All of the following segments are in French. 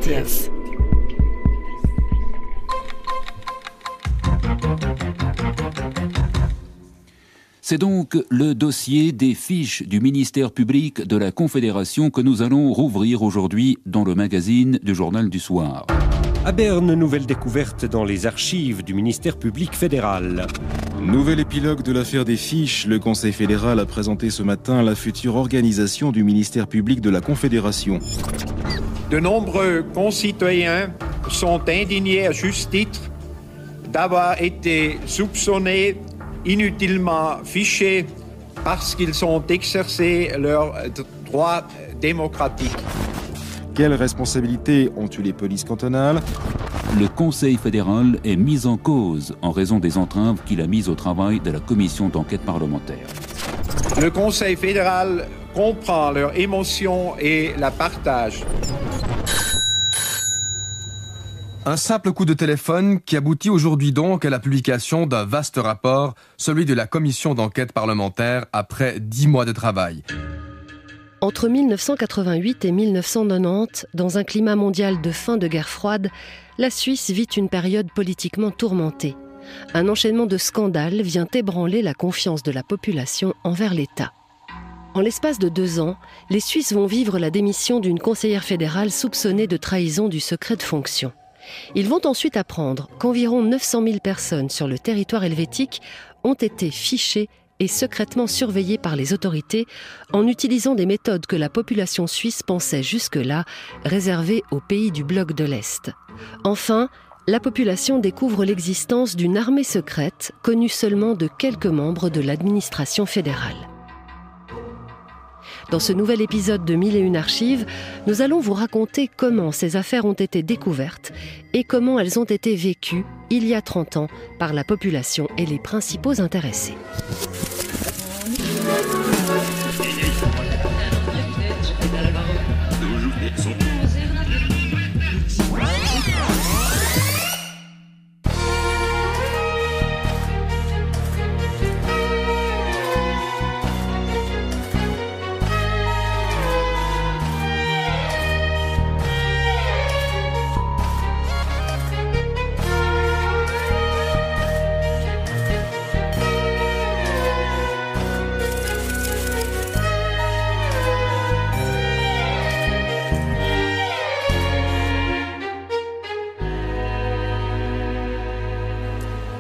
RTS. C'est donc le dossier des fiches du ministère public de la Confédération que nous allons rouvrir aujourd'hui dans le magazine du Journal du Soir. À Berne, nouvelle découverte dans les archives du ministère public fédéral. Nouvel épilogue de l'affaire des fiches. Le Conseil fédéral a présenté ce matin la future organisation du ministère public de la Confédération. De nombreux concitoyens sont indignés à juste titre d'avoir été soupçonnés inutilement fichés parce qu'ils ont exercé leurs droits démocratiques. Quelles responsabilités ont eu les polices cantonales ? Le Conseil fédéral est mis en cause en raison des entraves qu'il a mises au travail de la commission d'enquête parlementaire. Le Conseil fédéral comprend leurs émotions et la partage. Un simple coup de téléphone qui aboutit aujourd'hui donc à la publication d'un vaste rapport, celui de la commission d'enquête parlementaire après 10 mois de travail. Entre 1988 et 1990, dans un climat mondial de fin de guerre froide, la Suisse vit une période politiquement tourmentée. Un enchaînement de scandales vient ébranler la confiance de la population envers l'État. En l'espace de 2 ans, les Suisses vont vivre la démission d'une conseillère fédérale soupçonnée de trahison du secret de fonction. Ils vont ensuite apprendre qu'environ 900 000 personnes sur le territoire helvétique ont été fichées et secrètement surveillées par les autorités en utilisant des méthodes que la population suisse pensait jusque-là réservées aux pays du bloc de l'Est. Enfin, la population découvre l'existence d'une armée secrète connue seulement de quelques membres de l'administration fédérale. Dans ce nouvel épisode de 1001 archives, nous allons vous raconter comment ces affaires ont été découvertes et comment elles ont été vécues, il y a 30 ans, par la population et les principaux intéressés.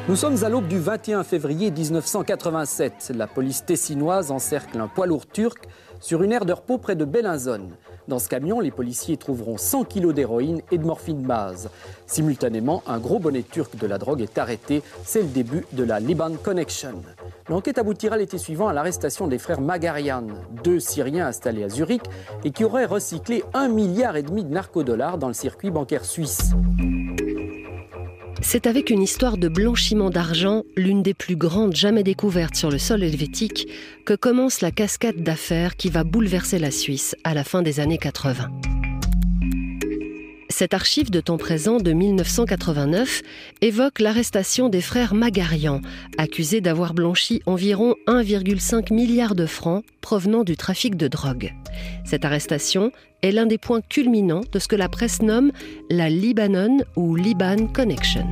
Nous sommes à l'aube du 21 février 1987. La police tessinoise encercle un poids lourd turc sur une aire de repos près de Bellinzone. Dans ce camion, les policiers trouveront 100 kilos d'héroïne et de morphine base. Simultanément, un gros bonnet turc de la drogue est arrêté. C'est le début de la Liban Connection. L'enquête aboutira l'été suivant à l'arrestation des frères Magarian, 2 Syriens installés à Zurich et qui auraient recyclé 1,5 milliard de narcodollars dans le circuit bancaire suisse. C'est avec une histoire de blanchiment d'argent, l'une des plus grandes jamais découvertes sur le sol helvétique, que commence la cascade d'affaires qui va bouleverser la Suisse à la fin des années 80. Cette archive de temps présent de 1989 évoque l'arrestation des frères Magarian, accusés d'avoir blanchi environ 1,5 milliard de francs provenant du trafic de drogue. Cette arrestation est l'un des points culminants de ce que la presse nomme la Libanon ou Liban Connection.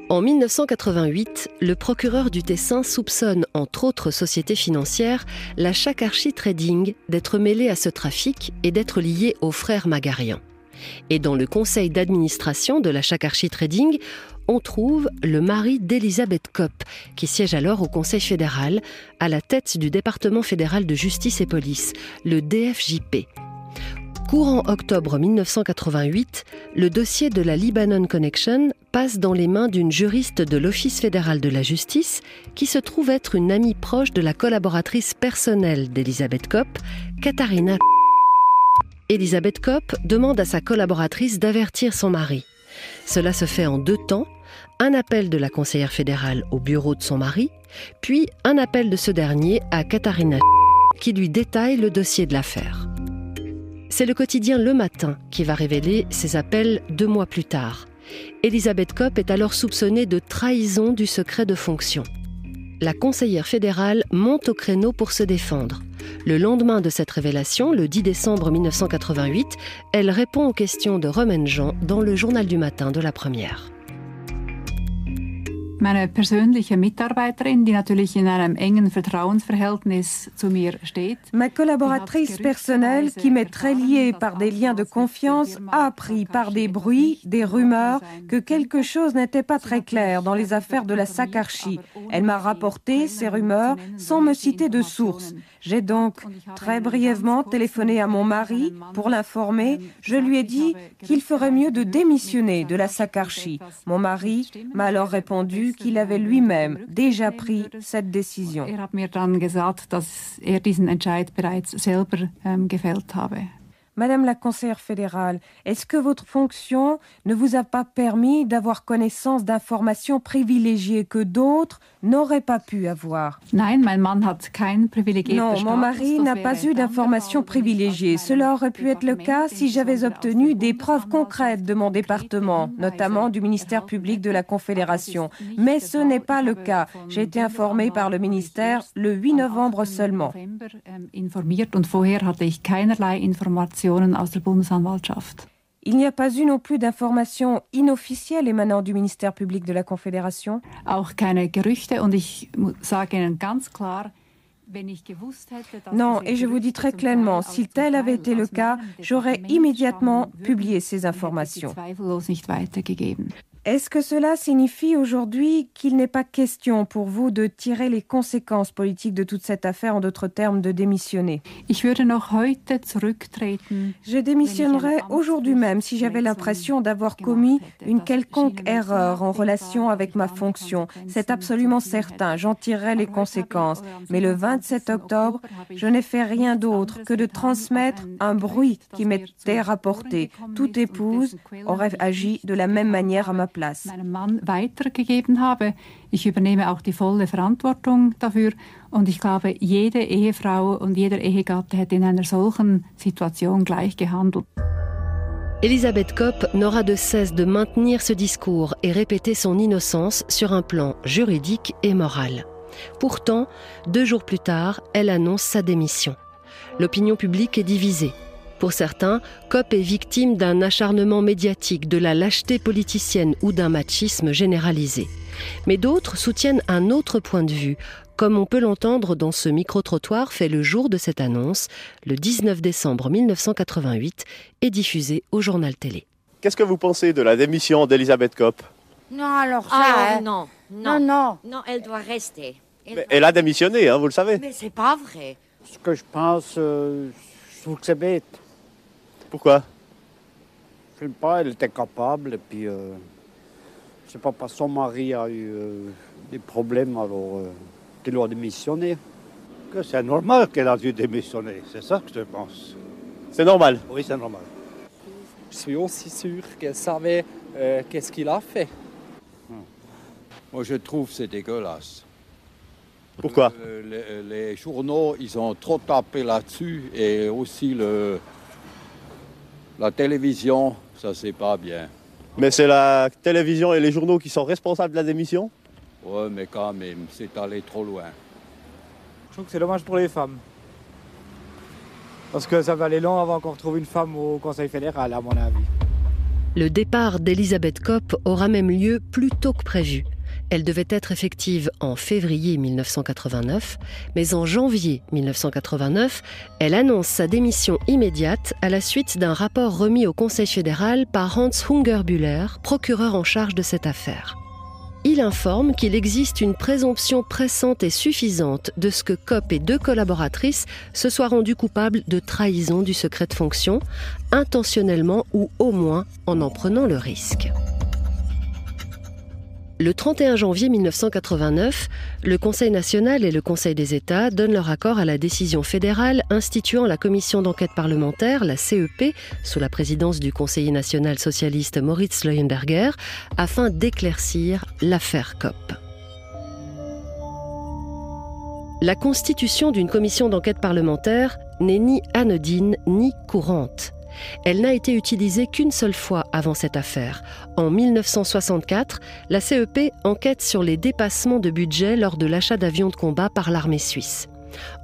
En 1988, le procureur du Tessin soupçonne, entre autres sociétés financières, la Shakarchi Trading d'être mêlée à ce trafic et d'être liée aux frères Magarian. Et dans le conseil d'administration de la Shakarchi Trading, on trouve le mari d'Elisabeth Kopp, qui siège alors au Conseil fédéral, à la tête du département fédéral de justice et police, le DFJP. Courant octobre 1988, le dossier de la Libanon Connection passe dans les mains d'une juriste de l'Office fédéral de la justice qui se trouve être une amie proche de la collaboratrice personnelle d'Elisabeth Kopp, Katharina. Elisabeth Kopp demande à sa collaboratrice d'avertir son mari. Cela se fait en 2 temps, un appel de la conseillère fédérale au bureau de son mari, puis un appel de ce dernier à Katharina qui lui détaille le dossier de l'affaire. C'est le quotidien Le Matin qui va révéler ces appels 2 mois plus tard. Elisabeth Kopp est alors soupçonnée de trahison du secret de fonction. La conseillère fédérale monte au créneau pour se défendre. Le lendemain de cette révélation, le 10 décembre 1988, elle répond aux questions de Romaine Jean dans le journal du matin de la Première. Meine persönliche Mitarbeiterin, die natürlich in einem engen Vertrauensverhältnis zu mir steht. Ma collaboratrice personnelle, qui m'est très liée par des liens de confiance, a appris par des bruits, des rumeurs, que quelque chose n'était pas très clair dans les affaires de la Sakarchi. Elle m'a rapporté ces rumeurs sans me citer de source. J'ai donc très brièvement téléphoné à mon mari pour l'informer. Je lui ai dit qu'il ferait mieux de démissionner de la Sakarchi. Mon mari m'a alors répondu qu'il avait lui-même déjà pris cette décision. Er hat mir dann gesagt, dass er diesen Entscheid bereits selber gefällt habe. Madame la conseillère fédérale, est-ce que votre fonction ne vous a pas permis d'avoir connaissance d'informations privilégiées que d'autres n'auraient pas pu avoir? Nein, mein Mann hat kein privilegierter Non, mon mari n'a pas eu d'informations privilégiées. Cela aurait pu être le cas si j'avais obtenu des preuves concrètes de mon département, notamment du ministère public de la Confédération. Mais ce n'est pas le cas. J'ai été informée par le ministère le 8 novembre seulement. Informiert und vorher hatte ich keinerlei Informationen aus der Bundesanwaltschaft. Il n'y a pas eu non plus d'informations inofficielles émanant du ministère public de la Confédération? Auch keine Gerüchte und ich sage Ihnen ganz klar, non, et je vous dis très clairement, si tel avait été le cas, j'aurais immédiatement publié ces informations. Est-ce que cela signifie aujourd'hui qu'il n'est pas question pour vous de tirer les conséquences politiques de toute cette affaire, en d'autres termes, de démissionner? Je démissionnerais aujourd'hui même si j'avais l'impression d'avoir commis une quelconque erreur en relation avec ma fonction. C'est absolument certain, j'en tirerai les conséquences. Mais le 27 octobre, je n'ai fait rien d'autre que de transmettre un bruit qui m'était rapporté. Toute épouse aurait agi de la même manière à ma place. Meinem Mann weitergegeben habe. Ich übernehme auch die volle Verantwortung dafür und ich glaube, jede Ehefrau und jeder Ehegatte hätte in einer solchen Situation gleich gehandelt. Elisabeth Kopp n'aura de cesse de maintenir ce discours et répéter son innocence sur un plan juridique et moral. Pourtant, 2 jours plus tard, elle annonce sa démission. L'opinion publique est divisée. Pour certains, Kopp est victime d'un acharnement médiatique, de la lâcheté politicienne ou d'un machisme généralisé. Mais d'autres soutiennent un autre point de vue, comme on peut l'entendre dans ce micro-trottoir fait le jour de cette annonce, le 19 décembre 1988, et diffusé au journal télé. Qu'est-ce que vous pensez de la démission d'Elisabeth Kopp? Non, alors ça... non, elle doit rester. Elle a démissionné, hein, vous le savez. Mais c'est pas vrai. Ce que je pense, je trouve que c'est bête. Pourquoi? Je ne sais pas, elle était capable et puis je ne sais pas, parce que son mari a eu des problèmes, alors qu'il doit démissionner. Que c'est normal qu'elle a dû démissionner, c'est ça que je pense. C'est normal? Oui, c'est normal. Je suis aussi sûr qu'elle savait qu'est-ce qu'il a fait. Moi, je trouve que c'est dégueulasse. Pourquoi? Les journaux, ils ont trop tapé là-dessus et aussi la télévision, ça c'est pas bien. Mais c'est la télévision et les journaux qui sont responsables de la démission? Ouais, mais quand même, c'est allé trop loin. Je trouve que c'est dommage pour les femmes. Parce que ça va aller long avant qu'on retrouve une femme au Conseil fédéral, à mon avis. Le départ d'Elisabeth Kopp aura même lieu plus tôt que prévu. Elle devait être effective en février 1989, mais en janvier 1989, elle annonce sa démission immédiate à la suite d'un rapport remis au Conseil fédéral par Hans Hungerbühler, procureur en charge de cette affaire. Il informe qu'il existe une présomption pressante et suffisante de ce que Kopp et 2 collaboratrices se soient rendues coupables de trahison du secret de fonction, intentionnellement ou au moins en prenant le risque. Le 31 janvier 1989, le Conseil national et le Conseil des États donnent leur accord à la décision fédérale instituant la commission d'enquête parlementaire, la CEP, sous la présidence du conseiller national socialiste Moritz Leuenberger, afin d'éclaircir l'affaire Kopp. La constitution d'une commission d'enquête parlementaire n'est ni anodine ni courante. Elle n'a été utilisée qu'une seule fois avant cette affaire. En 1964, la CEP enquête sur les dépassements de budget lors de l'achat d'avions de combat par l'armée suisse.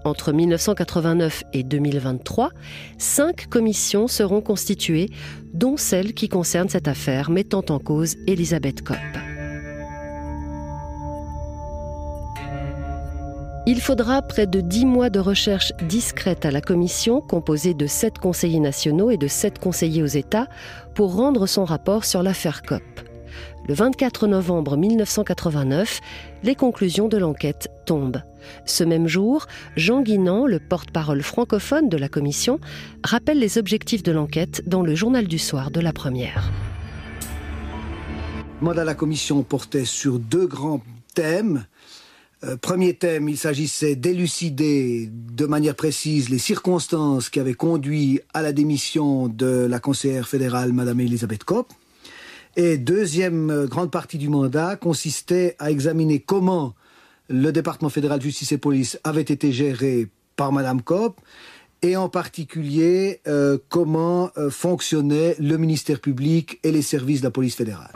Entre 1989 et 2023, 5 commissions seront constituées, dont celle qui concerne cette affaire mettant en cause Elisabeth Kopp. Il faudra près de 10 mois de recherche discrète à la commission, composée de 7 conseillers nationaux et de 7 conseillers aux États, pour rendre son rapport sur l'affaire Kopp. Le 24 novembre 1989, les conclusions de l'enquête tombent. Ce même jour, Jean Guinan, le porte-parole francophone de la commission, rappelle les objectifs de l'enquête dans le journal du soir de la première. Le mandat de la commission portait sur 2 grands thèmes. Premier thème, il s'agissait d'élucider de manière précise les circonstances qui avaient conduit à la démission de la conseillère fédérale, Madame Elisabeth Kopp. Et deuxième grande partie du mandat consistait à examiner comment le département fédéral de justice et police avait été géré par Madame Kopp, et en particulier comment fonctionnait le ministère public et les services de la police fédérale.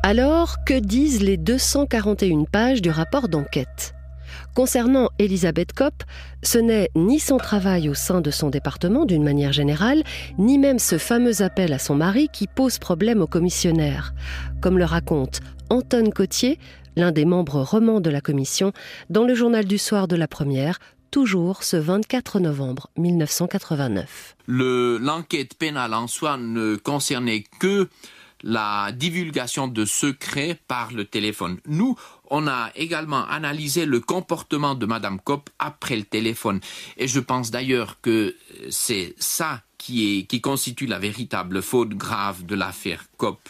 Alors, que disent les 241 pages du rapport d'enquête ? Concernant Elisabeth Kopp, ce n'est ni son travail au sein de son département d'une manière générale, ni même ce fameux appel à son mari qui pose problème aux commissionnaires. Comme le raconte Anton Cotier, l'un des membres romans de la commission, dans le journal du soir de la première, toujours ce 24 novembre 1989. L'enquête pénale en soi ne concernait que la divulgation de secrets par le téléphone. Nous, on a également analysé le comportement de Madame Kopp après le téléphone. Et je pense d'ailleurs que c'est ça qui constitue la véritable faute grave de l'affaire Kopp.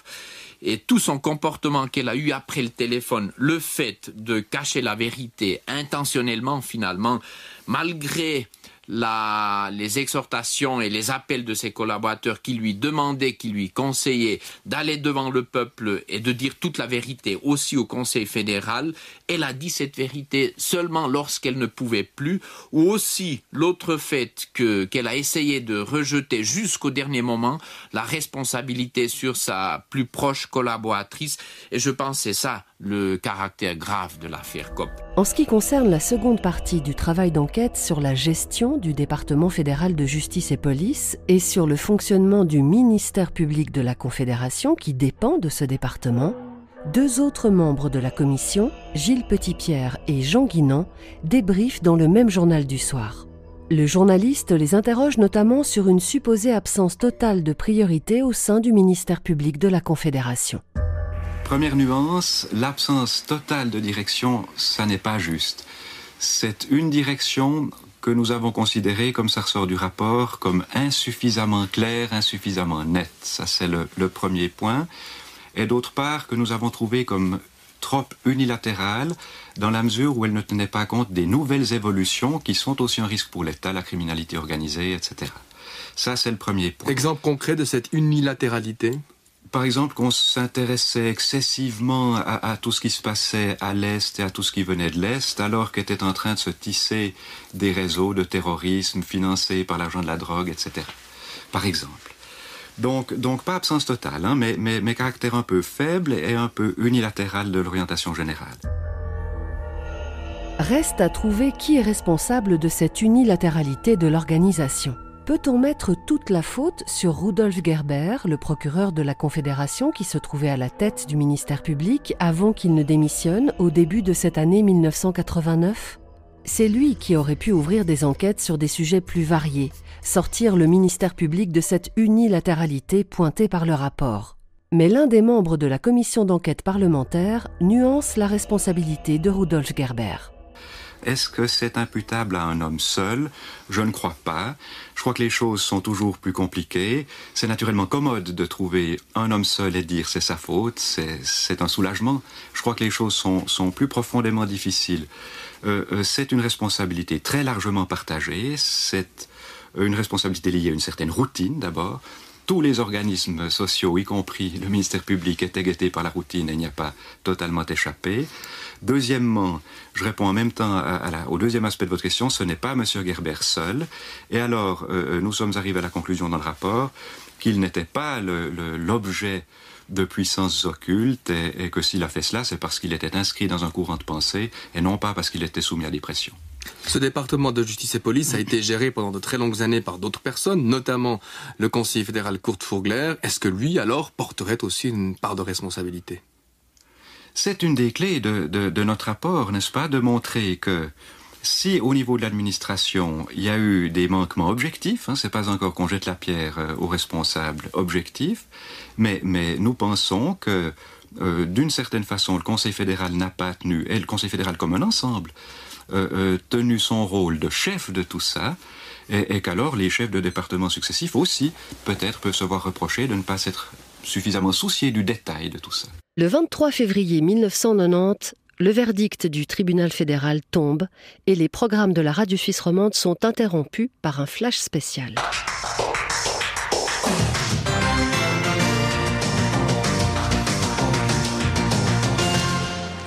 Et tout son comportement qu'elle a eu après le téléphone, le fait de cacher la vérité intentionnellement finalement, malgré les exhortations et les appels de ses collaborateurs qui lui demandaient, qui lui conseillaient d'aller devant le peuple et de dire toute la vérité aussi au Conseil fédéral, elle a dit cette vérité seulement lorsqu'elle ne pouvait plus, ou aussi l'autre fait qu'elle a essayé de rejeter jusqu'au dernier moment la responsabilité sur sa plus proche collaboratrice, et je pense que c'est ça le caractère grave de l'affaire Kopp. En ce qui concerne la seconde partie du travail d'enquête sur la gestion du département fédéral de justice et police et sur le fonctionnement du ministère public de la Confédération qui dépend de ce département, 2 autres membres de la commission, Gilles Petitpierre et Jean Guinan, débriefent dans le même journal du soir. Le journaliste les interroge notamment sur une supposée absence totale de priorité au sein du ministère public de la Confédération. Première nuance, l'absence totale de direction, ça n'est pas juste. C'est une direction que nous avons considérée, comme ça ressort du rapport, comme insuffisamment claire, insuffisamment nette. Ça, c'est le premier point. Et d'autre part, que nous avons trouvé comme trop unilatérale, dans la mesure où elle ne tenait pas compte des nouvelles évolutions qui sont aussi un risque pour l'État, la criminalité organisée, etc. Ça, c'est le premier point. Exemple concret de cette unilatéralité ? Par exemple, qu'on s'intéressait excessivement à tout ce qui se passait à l'Est et à tout ce qui venait de l'Est, alors qu'étaient en train de se tisser des réseaux de terrorisme financés par l'argent de la drogue, etc. Par exemple. Donc pas absence totale, hein, mais caractère un peu faible et un peu unilatéral de l'orientation générale. Reste à trouver qui est responsable de cette unilatéralité de l'organisation. Peut-on mettre toute la faute sur Rudolf Gerber, le procureur de la Confédération qui se trouvait à la tête du ministère public avant qu'il ne démissionne au début de cette année 1989 ? C'est lui qui aurait pu ouvrir des enquêtes sur des sujets plus variés, sortir le ministère public de cette unilatéralité pointée par le rapport. Mais l'un des membres de la commission d'enquête parlementaire nuance la responsabilité de Rudolf Gerber. Est-ce que c'est imputable à un homme seul ? Je ne crois pas. Je crois que les choses sont toujours plus compliquées. C'est naturellement commode de trouver un homme seul et de dire c'est sa faute, c'est un soulagement. Je crois que les choses sont plus profondément difficiles. C'est une responsabilité très largement partagée. C'est une responsabilité liée à une certaine routine d'abord. tous les organismes sociaux, y compris le ministère public, étaient guettés par la routine et il n'y a pas totalement échappé. Deuxièmement, je réponds en même temps au deuxième aspect de votre question, ce n'est pas M. Gerber seul. Et alors, nous sommes arrivés à la conclusion dans le rapport qu'il n'était pas l'objet de puissances occultes et que s'il a fait cela, c'est parce qu'il était inscrit dans un courant de pensée et non pas parce qu'il était soumis à des pressions. Ce département de justice et police a été géré pendant de très longues années par d'autres personnes, notamment le conseiller fédéral Kurt Vogler. Est-ce que lui, alors, porterait aussi une part de responsabilité ? C'est une des clés de notre rapport, n'est-ce pas, de montrer que si au niveau de l'administration, il y a eu des manquements objectifs, c'est pas encore qu'on jette la pierre aux responsables objectifs, mais nous pensons que d'une certaine façon, le Conseil fédéral n'a pas tenu, et le Conseil fédéral comme un ensemble, tenu son rôle de chef de tout ça, et qu'alors les chefs de département successifs aussi, peut-être, peuvent se voir reprocher de ne pas s'être suffisamment souciés du détail de tout ça. Le 23 février 1990, le verdict du tribunal fédéral tombe et les programmes de la radio suisse romande sont interrompus par un flash spécial.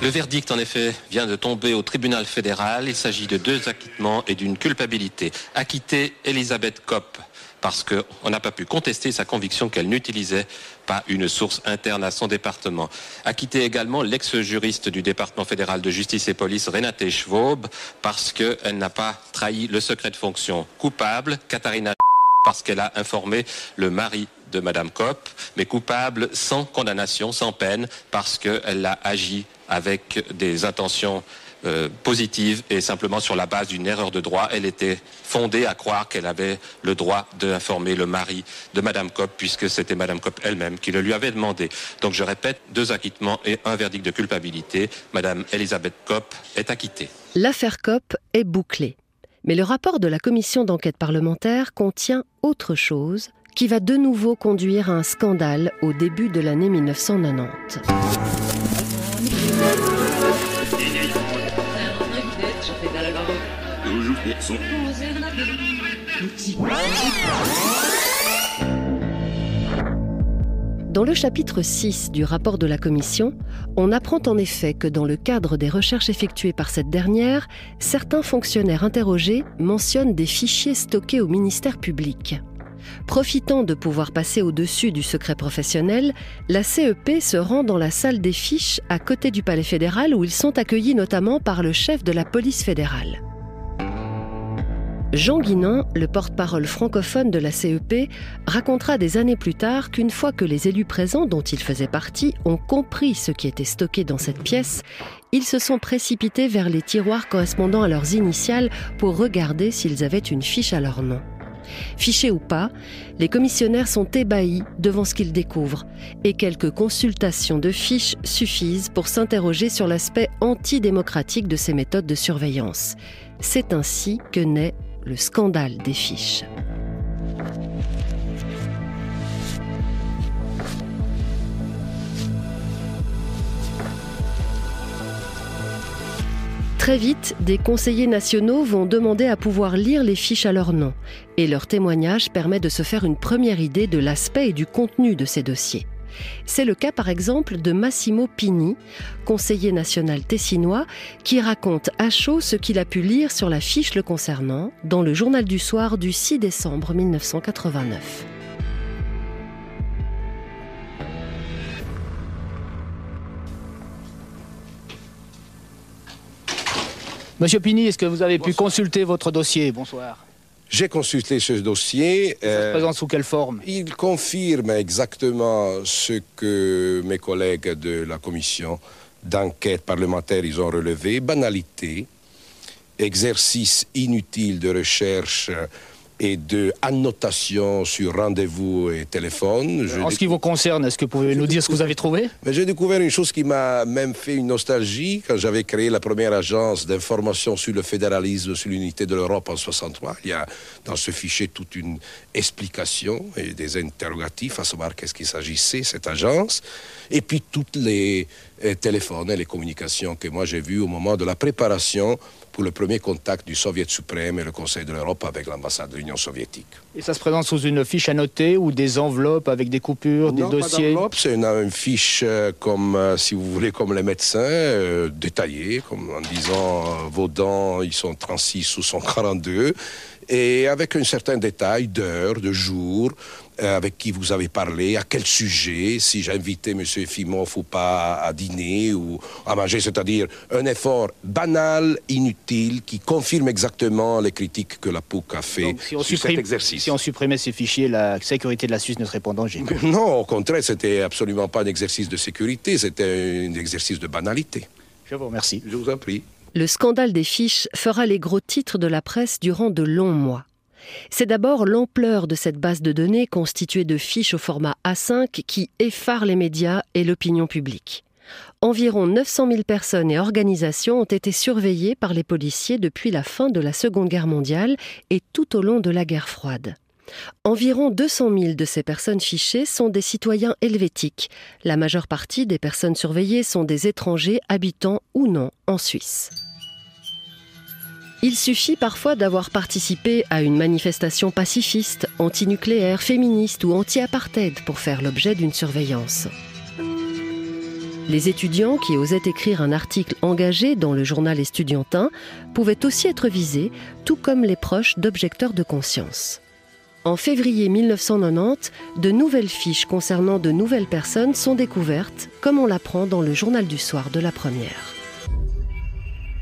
Le verdict, en effet, vient de tomber au tribunal fédéral. Il s'agit de 2 acquittements et d'une culpabilité. Acquitter Elisabeth Kopp, parce qu'on n'a pas pu contester sa conviction qu'elle n'utilisait pas une source interne à son département. Acquitter également l'ex-juriste du département fédéral de justice et police, Renate Schwab, parce qu'elle n'a pas trahi le secret de fonction. Coupable, Katharina, parce qu'elle a informé le mari de Madame Kopp, mais coupable sans condamnation, sans peine, parce qu'elle a agi avec des intentions positive et simplement sur la base d'une erreur de droit. Elle était fondée à croire qu'elle avait le droit d'informer le mari de Madame Kopp, puisque c'était Madame Kopp elle-même qui le lui avait demandé. Donc je répète, 2 acquittements et un verdict de culpabilité. Madame Elisabeth Kopp est acquittée. L'affaire Kopp est bouclée. Mais le rapport de la commission d'enquête parlementaire contient autre chose qui va de nouveau conduire à un scandale au début de l'année 1990. Dans le chapitre 6 du rapport de la commission, on apprend en effet que dans le cadre des recherches effectuées par cette dernière, certains fonctionnaires interrogés mentionnent des fichiers stockés au ministère public. Profitant de pouvoir passer au-dessus du secret professionnel, la CEP se rend dans la salle des fiches à côté du palais fédéral où ils sont accueillis notamment par le chef de la police fédérale. Jean Guinan, le porte-parole francophone de la CEP, racontera des années plus tard qu'une fois que les élus présents dont il faisait partie ont compris ce qui était stocké dans cette pièce, ils se sont précipités vers les tiroirs correspondant à leurs initiales pour regarder s'ils avaient une fiche à leur nom. Fichés ou pas, les commissionnaires sont ébahis devant ce qu'ils découvrent et quelques consultations de fiches suffisent pour s'interroger sur l'aspect antidémocratique de ces méthodes de surveillance. C'est ainsi que naît le scandale des fiches. Très vite, des conseillers nationaux vont demander à pouvoir lire les fiches à leur nom, et leur témoignage permet de se faire une première idée de l'aspect et du contenu de ces dossiers. C'est le cas par exemple de Massimo Pini, conseiller national tessinois, qui raconte à chaud ce qu'il a pu lire sur la fiche le concernant dans le Journal du Soir du 6 décembre 1989. Monsieur Pini, est-ce que vous avez pu consulter votre dossier? Bonsoir. J'ai consulté ce dossier. Ça se présente sous quelle forme? Il confirme exactement ce que mes collègues de la commission d'enquête parlementaire ils ont relevé. Banalité, exercice inutile de recherche et de annotation sur rendez-vous et téléphone. En ce qui vous concerne, est-ce que vous pouvez nous dire ce que vous avez trouvé? Mais j'ai découvert une chose qui m'a même fait une nostalgie quand j'avais créé la première agence d'information sur le fédéralisme, sur l'unité de l'Europe en 63. Il y a dans ce fichier toute une explication et des interrogatifs à savoir qu'est-ce qu'il s'agissait, cette agence. Et puis toutes les téléphones et les communications que moi j'ai vues au moment de la préparation pour le premier contact du Soviet suprême et le Conseil de l'Europe avec l'ambassade de l'Union soviétique. Et ça se présente sous une fiche à noter ou des enveloppes avec des coupures, des dossiers? Non, c'est une fiche comme, si vous voulez, comme les médecins, détaillée, comme en disant vos dents, ils sont 36 ou sont 42, et avec un certain détail d'heures, de jours, avec qui vous avez parlé, à quel sujet, si j'ai invité M. Efimov ou pas à dîner ou à manger, c'est-à-dire un effort banal, inutile, qui confirme exactement les critiques que la POUC a fait sur cet exercice. Si on supprimait ces fichiers, la sécurité de la Suisse ne serait pas en danger. Non, au contraire, c'était absolument pas un exercice de sécurité, c'était un exercice de banalité. Je vous remercie. Je vous en prie. Le scandale des fiches fera les gros titres de la presse durant de longs mois. C'est d'abord l'ampleur de cette base de données constituée de fiches au format A5 qui effare les médias et l'opinion publique. Environ 900 000 personnes et organisations ont été surveillées par les policiers depuis la fin de la Seconde Guerre mondiale et tout au long de la guerre froide. Environ 200 000 de ces personnes fichées sont des citoyens helvétiques. La majeure partie des personnes surveillées sont des étrangers habitant ou non en Suisse. Il suffit parfois d'avoir participé à une manifestation pacifiste, antinucléaire, féministe ou anti-apartheid pour faire l'objet d'une surveillance. Les étudiants qui osaient écrire un article engagé dans le journal estudiantin pouvaient aussi être visés, tout comme les proches d'objecteurs de conscience. En février 1990, de nouvelles fiches concernant de nouvelles personnes sont découvertes, comme on l'apprend dans le journal du soir de la Première.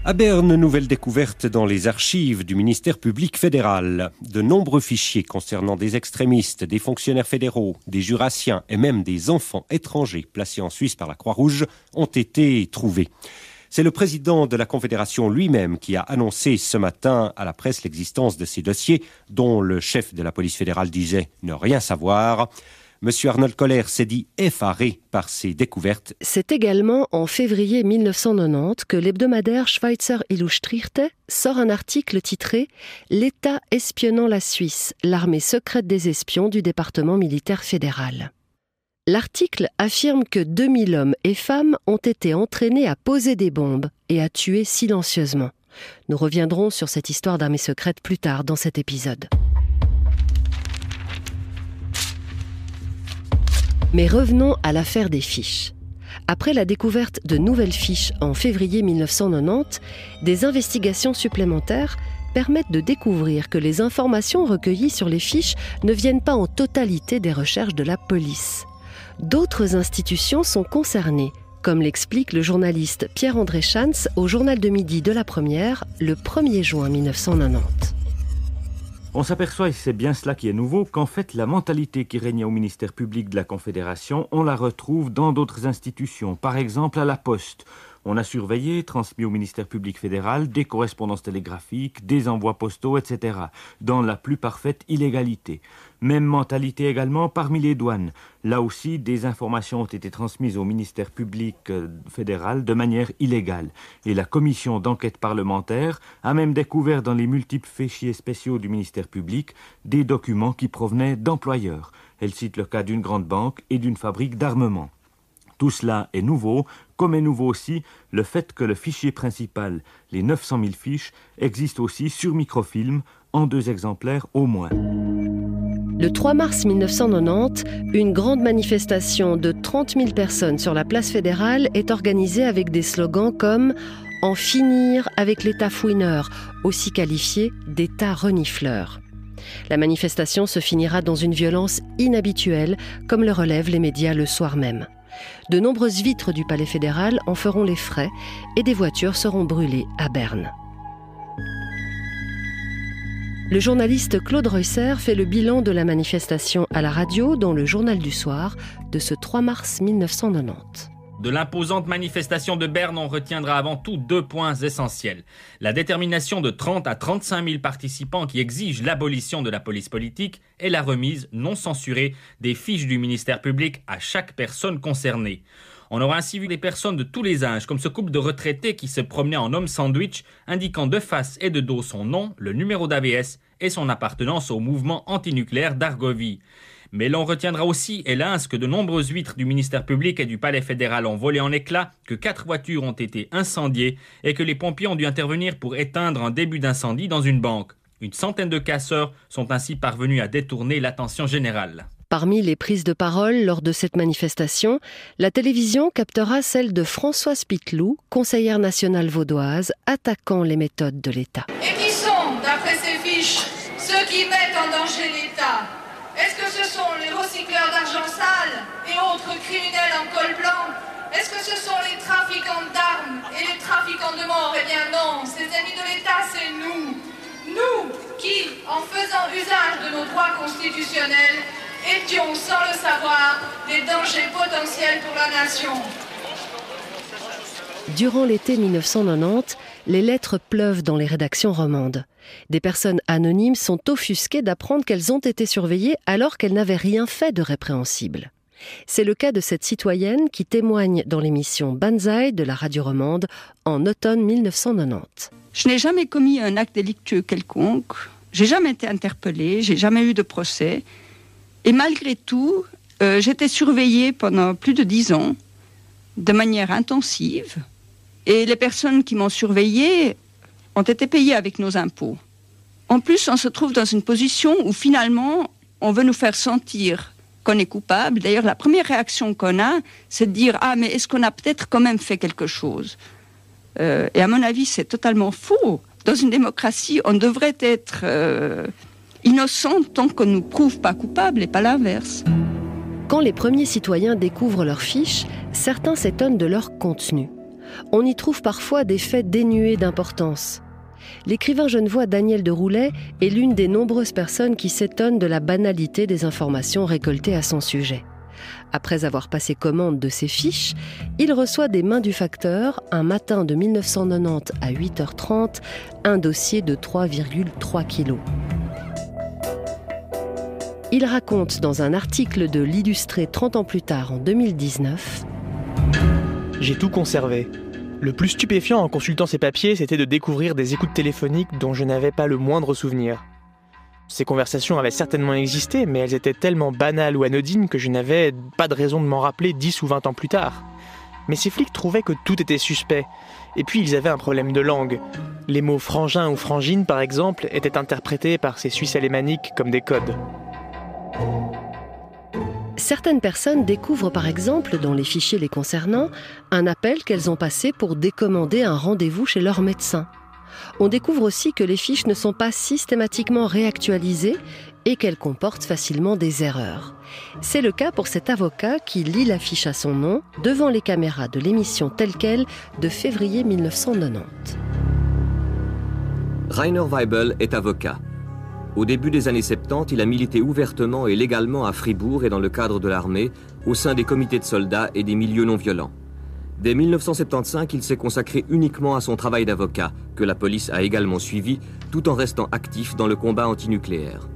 À Berne, nouvelle découverte dans les archives du ministère public fédéral. De nombreux fichiers concernant des extrémistes, des fonctionnaires fédéraux, des jurassiens et même des enfants étrangers placés en Suisse par la Croix-Rouge ont été trouvés. C'est le président de la Confédération lui-même qui a annoncé ce matin à la presse l'existence de ces dossiers dont le chef de la police fédérale disait ne rien savoir. Monsieur Arnold Koller s'est dit effaré par ces découvertes. C'est également en février 1990 que l'hebdomadaire Schweizer Illustrierte sort un article titré « L'État espionnant la Suisse, l'armée secrète des espions du département militaire fédéral ». L'article affirme que 2000 hommes et femmes ont été entraînés à poser des bombes et à tuer silencieusement. Nous reviendrons sur cette histoire d'armée secrète plus tard dans cet épisode. Mais revenons à l'affaire des fiches. Après la découverte de nouvelles fiches en février 1990, des investigations supplémentaires permettent de découvrir que les informations recueillies sur les fiches ne viennent pas en totalité des recherches de la police. D'autres institutions sont concernées, comme l'explique le journaliste Pierre-André Schanz au Journal de Midi de la Première, le 1er juin 1990. On s'aperçoit, et c'est bien cela qui est nouveau, qu'en fait la mentalité qui régnait au ministère public de la Confédération, on la retrouve dans d'autres institutions, par exemple à la Poste. On a surveillé, transmis au ministère public fédéral, des correspondances télégraphiques, des envois postaux, etc., dans la plus parfaite illégalité. Même mentalité également parmi les douanes. Là aussi, des informations ont été transmises au ministère public fédéral de manière illégale. Et la commission d'enquête parlementaire a même découvert dans les multiples fichiers spéciaux du ministère public des documents qui provenaient d'employeurs. Elle cite le cas d'une grande banque et d'une fabrique d'armement. Tout cela est nouveau, comme est nouveau aussi le fait que le fichier principal, les 900 000 fiches, existe aussi sur microfilm, en 2 exemplaires au moins. Le 3 mars 1990, une grande manifestation de 30 000 personnes sur la place fédérale est organisée avec des slogans comme « En finir avec l'État fouineur », aussi qualifié d'État renifleur. La manifestation se finira dans une violence inhabituelle, comme le relèvent les médias le soir même. De nombreuses vitres du palais fédéral en feront les frais et des voitures seront brûlées à Berne. Le journaliste Claude Reusser fait le bilan de la manifestation à la radio dans le Journal du Soir de ce 3 mars 1990. De l'imposante manifestation de Berne, on retiendra avant tout 2 points essentiels. La détermination de 30 à 35 000 participants qui exigent l'abolition de la police politique et la remise non censurée des fiches du ministère public à chaque personne concernée. On aura ainsi vu des personnes de tous les âges, comme ce couple de retraités qui se promenait en homme sandwich, indiquant de face et de dos son nom, le numéro d'AVS et son appartenance au mouvement antinucléaire d'Argovie. Mais l'on retiendra aussi, hélas, que de nombreuses vitres du ministère public et du palais fédéral ont volé en éclats, que 4 voitures ont été incendiées et que les pompiers ont dû intervenir pour éteindre un début d'incendie dans une banque. Une centaine de casseurs sont ainsi parvenus à détourner l'attention générale. Parmi les prises de parole lors de cette manifestation, la télévision captera celle de Françoise Pittelou, conseillère nationale vaudoise, attaquant les méthodes de l'État. Et qui sont, d'après ces fiches, ceux qui mettent en danger l'État? Est-ce que ce sont les recycleurs d'argent sale et autres criminels en col blanc? Est-ce que ce sont les trafiquants d'armes et les trafiquants de morts? Eh bien non, ces ennemis de l'État, c'est nous. Nous qui, en faisant usage de nos droits constitutionnels, étions, sans le savoir, des dangers potentiels pour la nation. Durant l'été 1990, les lettres pleuvent dans les rédactions romandes. Des personnes anonymes sont offusquées d'apprendre qu'elles ont été surveillées alors qu'elles n'avaient rien fait de répréhensible. C'est le cas de cette citoyenne qui témoigne dans l'émission Banzai de la radio romande en automne 1990. Je n'ai jamais commis un acte délictueux quelconque, j'ai jamais été interpellée, j'ai jamais eu de procès. Et malgré tout, j'étais surveillée pendant plus de 10 ans, de manière intensive. Et les personnes qui m'ont surveillée ont été payées avec nos impôts. En plus, on se trouve dans une position où finalement, on veut nous faire sentir qu'on est coupable. D'ailleurs, la première réaction qu'on a, c'est de dire « Ah, mais est-ce qu'on a peut-être quand même fait quelque chose ?» Et à mon avis, c'est totalement faux. Dans une démocratie, on devrait être innocent tant qu'on ne nous prouve pas coupable et pas l'inverse. Quand les premiers citoyens découvrent leurs fiches, certains s'étonnent de leur contenu. On y trouve parfois des faits dénués d'importance. L'écrivain genevois Daniel de Roulet est l'une des nombreuses personnes qui s'étonnent de la banalité des informations récoltées à son sujet. Après avoir passé commande de ses fiches, il reçoit des mains du facteur, un matin de 1990 à 8h30, un dossier de 3,3 kilos. Il raconte dans un article de l'Illustré 30 ans plus tard, en 2019... J'ai tout conservé. Le plus stupéfiant en consultant ces papiers, c'était de découvrir des écoutes téléphoniques dont je n'avais pas le moindre souvenir. Ces conversations avaient certainement existé, mais elles étaient tellement banales ou anodines que je n'avais pas de raison de m'en rappeler 10 ou 20 ans plus tard. Mais ces flics trouvaient que tout était suspect. Et puis ils avaient un problème de langue. Les mots frangin ou frangine, par exemple, étaient interprétés par ces Suisses alémaniques comme des codes. Certaines personnes découvrent par exemple, dans les fichiers les concernant, un appel qu'elles ont passé pour décommander un rendez-vous chez leur médecin. On découvre aussi que les fiches ne sont pas systématiquement réactualisées et qu'elles comportent facilement des erreurs. C'est le cas pour cet avocat qui lit la fiche à son nom devant les caméras de l'émission Telle Quelle de février 1990. Rainer Weibel est avocat. Au début des années 70, il a milité ouvertement et légalement à Fribourg et dans le cadre de l'armée, au sein des comités de soldats et des milieux non violents. Dès 1975, il s'est consacré uniquement à son travail d'avocat, que la police a également suivi, tout en restant actif dans le combat antinucléaire.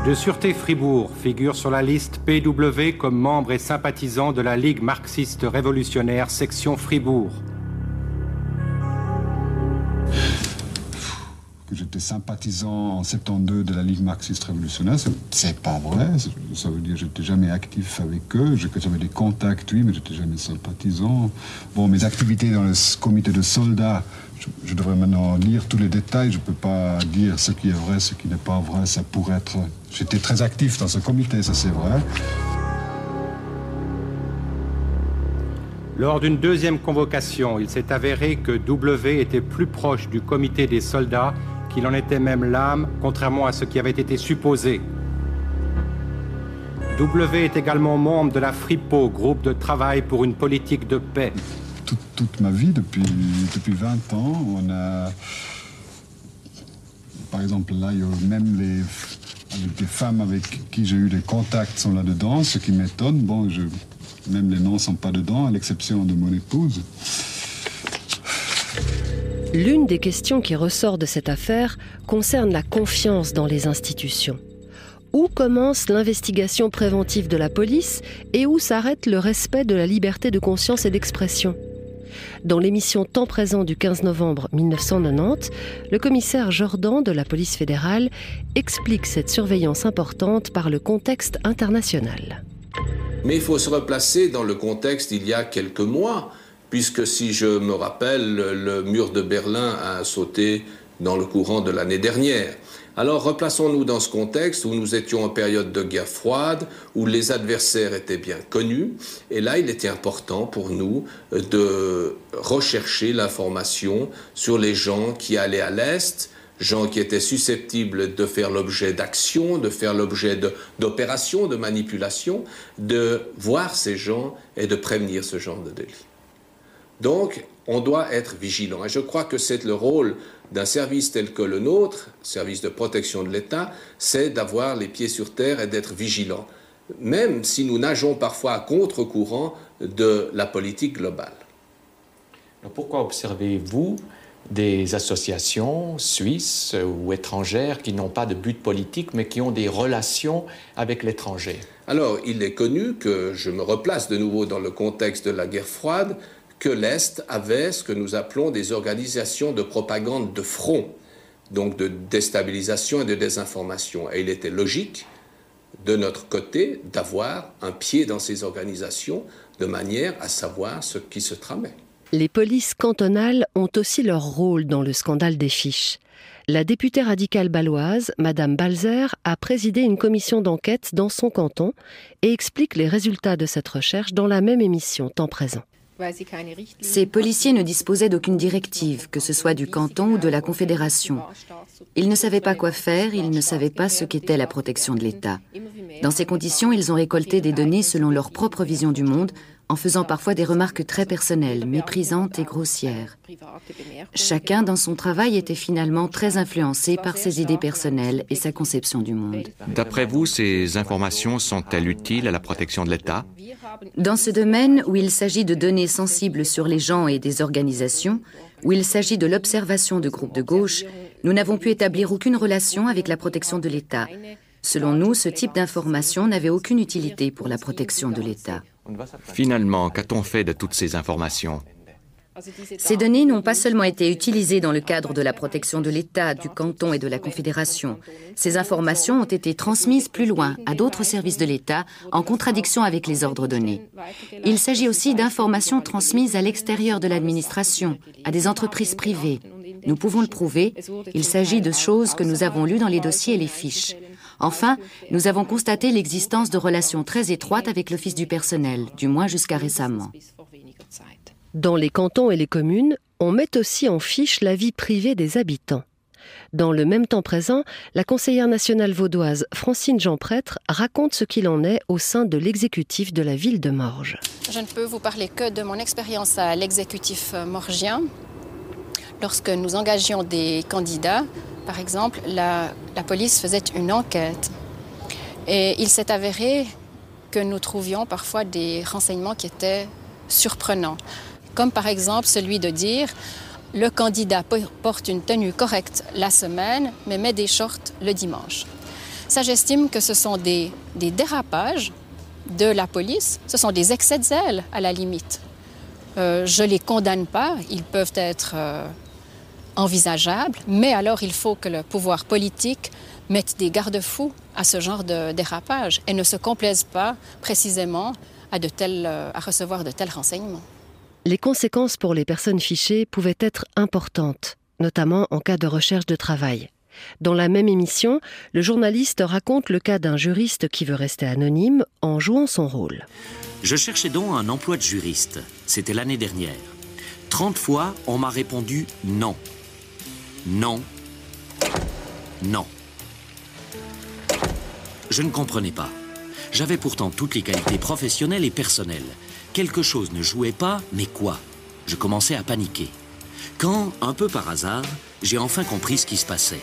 De Sûreté Fribourg figure sur la liste PW comme membre et sympathisant de la Ligue marxiste révolutionnaire section Fribourg. Que j'étais sympathisant en 72 de la Ligue marxiste révolutionnaire, c'est pas vrai. Ça veut dire que j'étais jamais actif avec eux. J'avais des contacts, oui, mais j'étais jamais sympathisant. Bon, mes activités dans le comité de soldats, je devrais maintenant lire tous les détails. Je peux pas dire ce qui est vrai, ce qui n'est pas vrai. Ça pourrait être... J'étais très actif dans ce comité, ça c'est vrai. Lors d'une deuxième convocation, il s'est avéré que W était plus proche du comité des soldats qu'il en était même l'âme, contrairement à ce qui avait été supposé. W est également membre de la FRIPO, groupe de travail pour une politique de paix. Toute ma vie, depuis 20 ans, on a... Par exemple, là, il y a même les femmes avec qui j'ai eu des contacts sont là-dedans, ce qui m'étonne. Bon, même les noms ne sont pas dedans, à l'exception de mon épouse. L'une des questions qui ressort de cette affaire concerne la confiance dans les institutions. Où commence l'investigation préventive de la police et où s'arrête le respect de la liberté de conscience et d'expression ? Dans l'émission Temps présent du 15 novembre 1990, le commissaire Jordan de la police fédérale explique cette surveillance importante par le contexte international. Mais il faut se replacer dans le contexte d'il y a quelques mois, puisque si je me rappelle, le mur de Berlin a sauté dans le courant de l'année dernière. Alors replaçons-nous dans ce contexte où nous étions en période de guerre froide, où les adversaires étaient bien connus, et là il était important pour nous de rechercher l'information sur les gens qui allaient à l'Est, gens qui étaient susceptibles de faire l'objet d'actions, de faire l'objet d'opérations, de manipulations, de voir ces gens et de prévenir ce genre de délit. Donc, on doit être vigilant. Et je crois que c'est le rôle d'un service tel que le nôtre, service de protection de l'État, c'est d'avoir les pieds sur terre et d'être vigilant, même si nous nageons parfois à contre-courant de la politique globale. Alors pourquoi observez-vous des associations suisses ou étrangères qui n'ont pas de but politique, mais qui ont des relations avec l'étranger? Alors, il est connu que, je me replace de nouveau dans le contexte de la guerre froide, que l'Est avait ce que nous appelons des organisations de propagande de front, donc de déstabilisation et de désinformation. Et il était logique, de notre côté, d'avoir un pied dans ces organisations de manière à savoir ce qui se tramait. Les polices cantonales ont aussi leur rôle dans le scandale des fiches. La députée radicale bâloise, Madame Balzer, a présidé une commission d'enquête dans son canton et explique les résultats de cette recherche dans la même émission Temps présent. Ces policiers ne disposaient d'aucune directive, que ce soit du canton ou de la Confédération. Ils ne savaient pas quoi faire, ils ne savaient pas ce qu'était la protection de l'État. Dans ces conditions, ils ont récolté des données selon leur propre vision du monde, en faisant parfois des remarques très personnelles, méprisantes et grossières. Chacun dans son travail était finalement très influencé par ses idées personnelles et sa conception du monde. D'après vous, ces informations sont-elles utiles à la protection de l'État? Dans ce domaine où il s'agit de données sensibles sur les gens et des organisations, où il s'agit de l'observation de groupes de gauche, nous n'avons pu établir aucune relation avec la protection de l'État. Selon nous, ce type d'information n'avait aucune utilité pour la protection de l'État. Finalement, qu'a-t-on fait de toutes ces informations? Ces données n'ont pas seulement été utilisées dans le cadre de la protection de l'État, du canton et de la Confédération. Ces informations ont été transmises plus loin, à d'autres services de l'État, en contradiction avec les ordres donnés. Il s'agit aussi d'informations transmises à l'extérieur de l'administration, à des entreprises privées. Nous pouvons le prouver, il s'agit de choses que nous avons lues dans les dossiers et les fiches. Enfin, nous avons constaté l'existence de relations très étroites avec l'Office du personnel, du moins jusqu'à récemment. Dans les cantons et les communes, on met aussi en fiche la vie privée des habitants. Dans le même temps présent, la conseillère nationale vaudoise Francine Jean-Prêtre raconte ce qu'il en est au sein de l'exécutif de la ville de Morges. Je ne peux vous parler que de mon expérience à l'exécutif morgien. Lorsque nous engagions des candidats, par exemple, la police faisait une enquête. Et il s'est avéré que nous trouvions parfois des renseignements qui étaient surprenants. Comme par exemple celui de dire « le candidat porte une tenue correcte la semaine, mais met des shorts le dimanche ». Ça, j'estime que ce sont des dérapages de la police, ce sont des excès de zèle à la limite. Je ne les condamne pas, ils peuvent être envisageables, mais alors il faut que le pouvoir politique mette des garde-fous à ce genre de dérapage et ne se complaise pas précisément à recevoir de tels renseignements. Les conséquences pour les personnes fichées pouvaient être importantes, notamment en cas de recherche de travail. Dans la même émission, le journaliste raconte le cas d'un juriste qui veut rester anonyme en jouant son rôle. Je cherchais donc un emploi de juriste. C'était l'année dernière. 30 fois, on m'a répondu non. Non. Non. Je ne comprenais pas. J'avais pourtant toutes les qualités professionnelles et personnelles. Quelque chose ne jouait pas, mais quoi? Je commençais à paniquer. Quand, un peu par hasard, j'ai enfin compris ce qui se passait.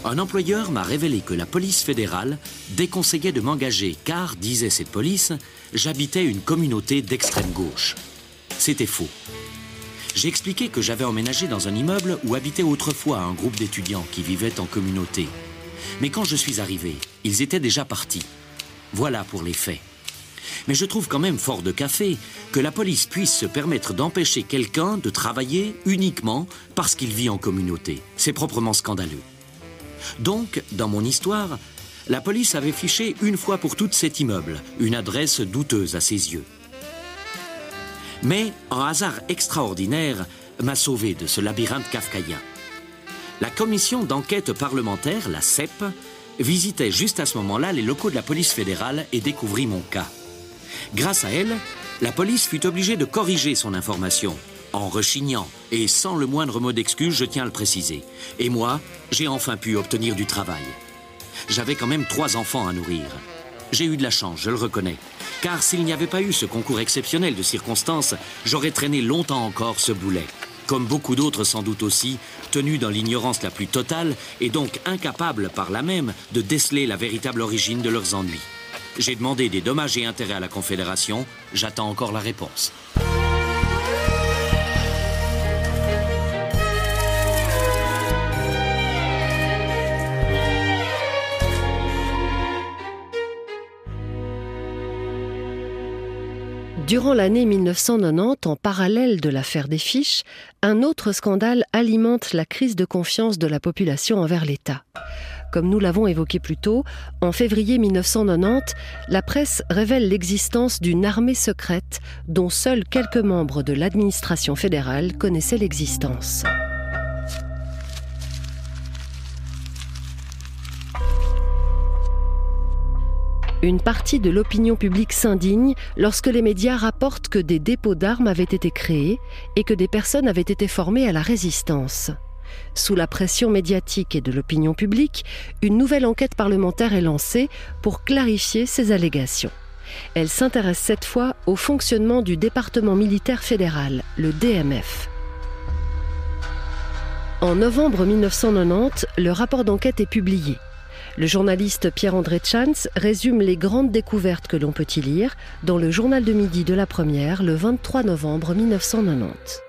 Un employeur m'a révélé que la police fédérale déconseillait de m'engager car, disait cette police, j'habitais une communauté d'extrême gauche. C'était faux. J'ai expliqué que j'avais emménagé dans un immeuble où habitait autrefois un groupe d'étudiants qui vivaient en communauté. Mais quand je suis arrivé, ils étaient déjà partis. Voilà pour les faits. Mais je trouve quand même fort de café que la police puisse se permettre d'empêcher quelqu'un de travailler uniquement parce qu'il vit en communauté. C'est proprement scandaleux. Donc, dans mon histoire, la police avait fiché une fois pour toutes cet immeuble, une adresse douteuse à ses yeux. Mais un hasard extraordinaire m'a sauvé de ce labyrinthe kafkaïen. La commission d'enquête parlementaire, la CEP, visitait juste à ce moment-là les locaux de la police fédérale et découvrit mon cas. Grâce à elle, la police fut obligée de corriger son information, en rechignant et sans le moindre mot d'excuse, je tiens à le préciser. Et moi, j'ai enfin pu obtenir du travail. J'avais quand même 3 enfants à nourrir. J'ai eu de la chance, je le reconnais. Car s'il n'y avait pas eu ce concours exceptionnel de circonstances, j'aurais traîné longtemps encore ce boulet. Comme beaucoup d'autres sans doute aussi, tenus dans l'ignorance la plus totale et donc incapables par là même de déceler la véritable origine de leurs ennuis. J'ai demandé des dommages et intérêts à la Confédération, j'attends encore la réponse. Durant l'année 1990, en parallèle de l'affaire des fiches, un autre scandale alimente la crise de confiance de la population envers l'État. Comme nous l'avons évoqué plus tôt, en février 1990, la presse révèle l'existence d'une armée secrète dont seuls quelques membres de l'administration fédérale connaissaient l'existence. Une partie de l'opinion publique s'indigne lorsque les médias rapportent que des dépôts d'armes avaient été créés et que des personnes avaient été formées à la résistance. Sous la pression médiatique et de l'opinion publique, une nouvelle enquête parlementaire est lancée pour clarifier ces allégations. Elle s'intéresse cette fois au fonctionnement du département militaire fédéral, le DMF. En novembre 1990, le rapport d'enquête est publié. Le journaliste Pierre-André Tschanz résume les grandes découvertes que l'on peut y lire dans le journal de midi de la Première, le 23 novembre 1990.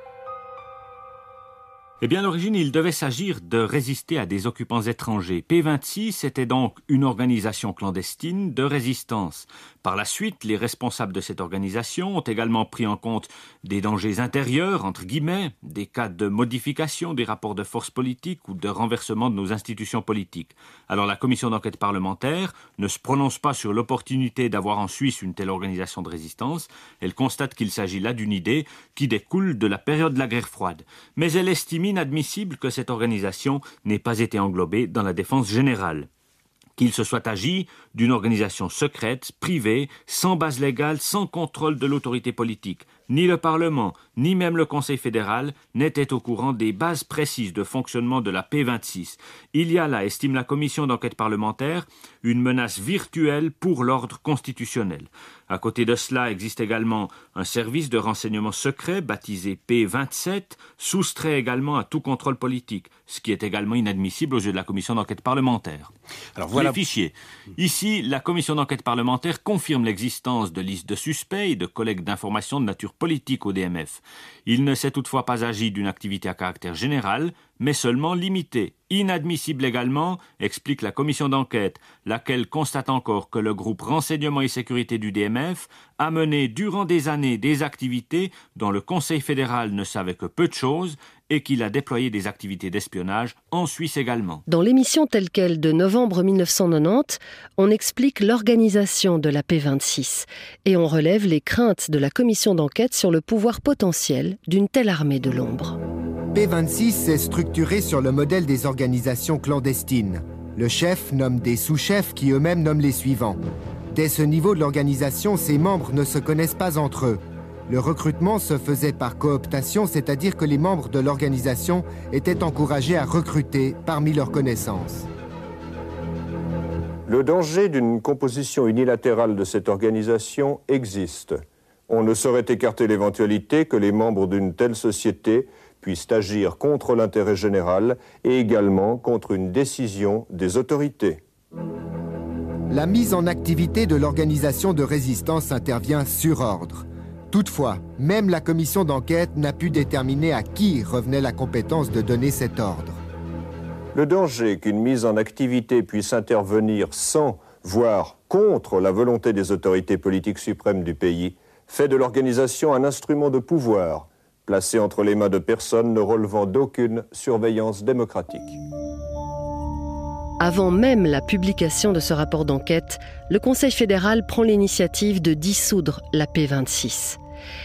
Eh bien, à l'origine, il devait s'agir de résister à des occupants étrangers. P26 était donc une organisation clandestine de résistance. Par la suite, les responsables de cette organisation ont également pris en compte des dangers intérieurs, entre guillemets, des cas de modification des rapports de force politique ou de renversement de nos institutions politiques. Alors la commission d'enquête parlementaire ne se prononce pas sur l'opportunité d'avoir en Suisse une telle organisation de résistance. Elle constate qu'il s'agit là d'une idée qui découle de la période de la guerre froide. Mais elle estime inadmissible que cette organisation n'ait pas été englobée dans la défense générale. Qu'il se soit agi d'une organisation secrète, privée, sans base légale, sans contrôle de l'autorité politique. Ni le Parlement, ni même le Conseil fédéral n'étaient au courant des bases précises de fonctionnement de la P26. Il y a là, estime la commission d'enquête parlementaire, une menace virtuelle pour l'ordre constitutionnel. À côté de cela existe également un service de renseignement secret baptisé P27, soustrait également à tout contrôle politique, ce qui est également inadmissible aux yeux de la commission d'enquête parlementaire. Alors voilà les fichiers. Ici, la commission d'enquête parlementaire confirme l'existence de listes de suspects et de collègues d'information de nature politique au DMF. Il ne s'est toutefois pas agi d'une activité à caractère général, mais seulement limitée. Inadmissible également, explique la commission d'enquête, laquelle constate encore que le groupe Renseignement et Sécurité du DMF a mené durant des années des activités dont le Conseil fédéral ne savait que peu de choses et qu'il a déployé des activités d'espionnage en Suisse également. Dans l'émission telle quelle de novembre 1990, on explique l'organisation de la P26 et on relève les craintes de la commission d'enquête sur le pouvoir potentiel d'une telle armée de l'ombre. P26 est structuré sur le modèle des organisations clandestines. Le chef nomme des sous-chefs qui eux-mêmes nomment les suivants. Dès ce niveau de l'organisation, ses membres ne se connaissent pas entre eux. Le recrutement se faisait par cooptation, c'est-à-dire que les membres de l'organisation étaient encouragés à recruter parmi leurs connaissances. Le danger d'une composition unilatérale de cette organisation existe. On ne saurait écarter l'éventualité que les membres d'une telle société puissent agir contre l'intérêt général et également contre une décision des autorités. La mise en activité de l'organisation de résistance intervient sur ordre. Toutefois, même la commission d'enquête n'a pu déterminer à qui revenait la compétence de donner cet ordre. Le danger qu'une mise en activité puisse intervenir sans, voire contre la volonté des autorités politiques suprêmes du pays, fait de l'organisation un instrument de pouvoir, placé entre les mains de personnes ne relevant d'aucune surveillance démocratique. Avant même la publication de ce rapport d'enquête, le Conseil fédéral prend l'initiative de dissoudre la P26.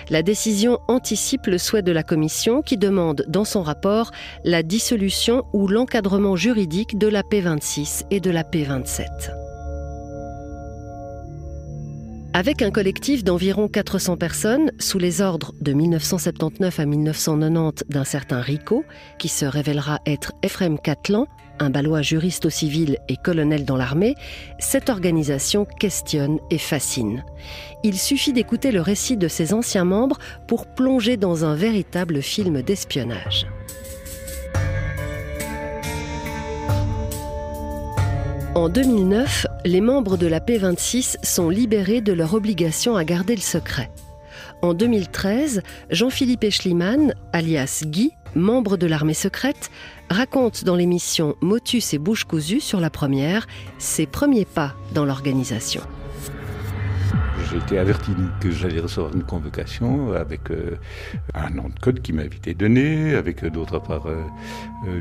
La décision anticipe le souhait de la Commission qui demande dans son rapport la dissolution ou l'encadrement juridique de la P26 et de la P27. Avec un collectif d'environ 400 personnes, sous les ordres de 1979 à 1990 d'un certain Rico, qui se révélera être Ephrem Catlan, un Balois juriste au civil et colonel dans l'armée, cette organisation questionne et fascine. Il suffit d'écouter le récit de ses anciens membres pour plonger dans un véritable film d'espionnage. En 2009, les membres de la P26 sont libérés de leur obligation à garder le secret. En 2013, Jean-Philippe Eschliman, alias Guy, membre de l'armée secrète, raconte dans l'émission Motus et Bouche cousue sur la première ses premiers pas dans l'organisation. J'ai été averti que j'allais recevoir une convocation avec un nom de code qui m'avait été donné, avec d'autre part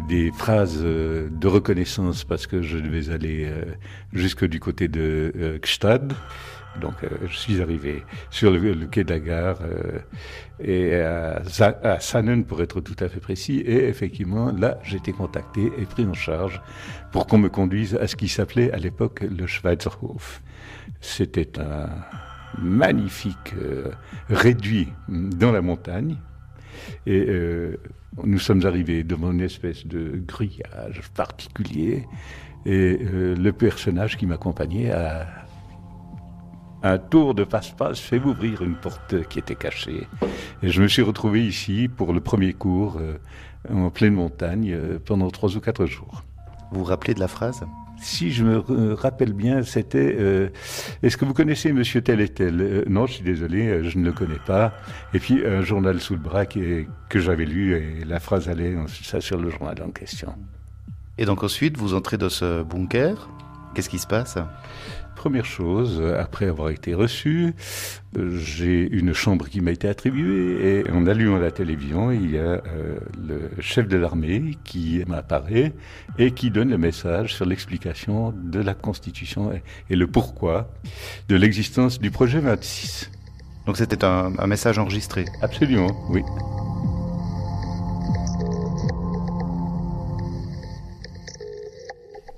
des phrases de reconnaissance parce que je devais aller jusque du côté de Gstad. Donc je suis arrivé sur le quai de la gare et à Sannen pour être tout à fait précis. Et effectivement, là, j'ai été contacté et pris en charge pour qu'on me conduise à ce qui s'appelait à l'époque le Schweizerhof. C'était un magnifique réduit dans la montagne. Et nous sommes arrivés devant une espèce de grillage particulier. Et le personnage qui m'accompagnait a un tour de passe-passe fait ouvrir une porte qui était cachée. Et je me suis retrouvé ici pour le premier cours en pleine montagne pendant 3 ou 4 jours. Vous vous rappelez de la phrase ? Si je me rappelle bien, c'était est-ce que vous connaissez monsieur tel et tel ? Non, je suis désolé, je ne le connais pas. Et puis un journal sous le bras que j'avais lu et la phrase allait ça sur le journal en question. Et donc ensuite, vous entrez dans ce bunker. Qu'est-ce qui se passe ? Première chose, après avoir été reçu, j'ai une chambre qui m'a été attribuée et en allumant la télévision, il y a le chef de l'armée qui m'apparaît et qui donne le message sur l'explication de la Constitution et le pourquoi de l'existence du projet 26. Donc c'était un message enregistré ? Absolument, oui.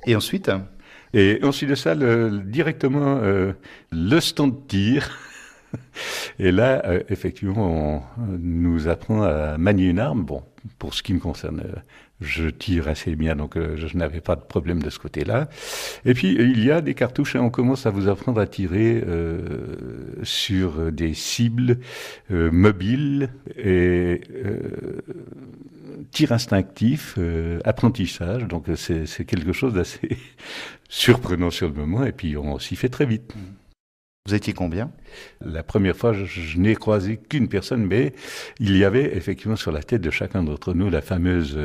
Et ensuite ? Et ensuite de ça, directement, le stand de tir. Et là, effectivement, on nous apprend à manier une arme. Bon, pour ce qui me concerne, je tire assez bien, donc je n'avais pas de problème de ce côté-là. Et puis, il y a des cartouches et on commence à vous apprendre à tirer sur des cibles mobiles et tir instinctif, apprentissage. Donc, c'est quelque chose d'assez surprenant sur le moment et puis on s'y fait très vite. Vous étiez combien ? La première fois, je n'ai croisé qu'une personne, mais il y avait effectivement sur la tête de chacun d'entre nous la fameuse